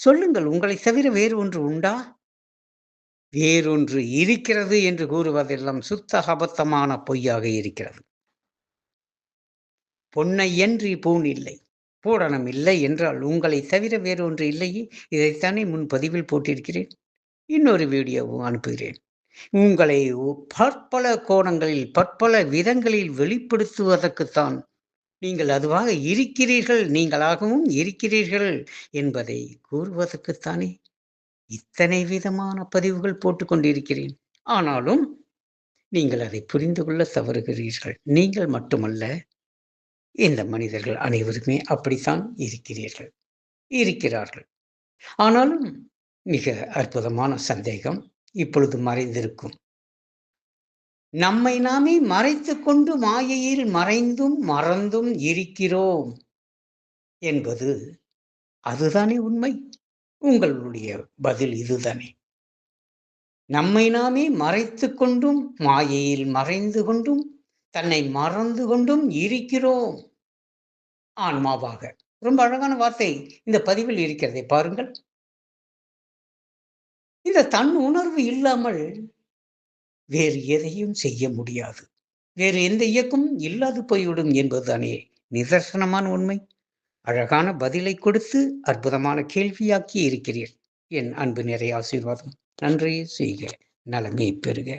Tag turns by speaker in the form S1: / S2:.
S1: சொல்லுங்கள், உங்களைத் தவிர வேறு ஒன்று உண்டா? வேறொன்று இருக்கிறது என்று கூறுவதெல்லாம் சுத்த அபத்தமான பொய்யாக இருக்கிறது. பொன்னையன்றி பூண் இல்லை. பூரணம் இல்லை என்றால் உங்களைத் தவிர வேறு ஒன்று இல்லையே! இதைத்தானே முன் பதிவில் போட்டிருக்கிறேன். இன்னொரு வீடியோவும் அனுப்புகிறேன். உங்களை பற்பல கோணங்களில், பற்பல விதங்களில் வெளிப்படுத்துவதற்குத்தான் நீங்கள் அதுவாக இருக்கிறீர்கள், நீங்களாகவும் இருக்கிறீர்கள் என்பதை கூறுவதற்குத்தானே இத்தனை விதமான பதிவுகள் போட்டுக் கொண்டிருக்கிறேன். ஆனாலும் நீங்கள் அதை புரிந்து கொள்ள தவறுகிறீர்கள். நீங்கள் மட்டுமல்ல, இந்த மனிதர்கள் அனைவருமே அப்படித்தான் இருக்கிறார்கள். ஆனாலும் மிக அற்புதமான சந்தேகம் இப்பொழுது மறைந்திருக்கும். நம்மை நாமே மறைத்துக் கொண்டு மாயையில் மறைந்தும் மறந்தும் இருக்கிறோம் என்பது அதுதானே உண்மை? உங்களுடைய பதில் இதுதானே? நம்மை நாமே மறைத்துக் கொண்டும் மாயையில் மறைந்து கொண்டும் தன்னை மறந்து கொண்டும் இருக்கிறோம் ஆன்மாவாக. ரொம்ப அழகான வார்த்தை இந்த பதிவில் இருக்கிறதை பாருங்கள். இந்த தன் உணர்வு இல்லாமல் வேறு எதையும் செய்ய முடியாது. வேறு எந்த இயக்கமும் இல்லாது போய்விடும் என்பதுதானே நிதர்சனமான உண்மை. அழகான பதிலை கொடுத்து அற்புதமான கேள்வியாக்கி இருக்கிறீர். என் அன்பு நிறை ஆசீர்வாதம். நன்றி செய்க, நலமே பெறுக.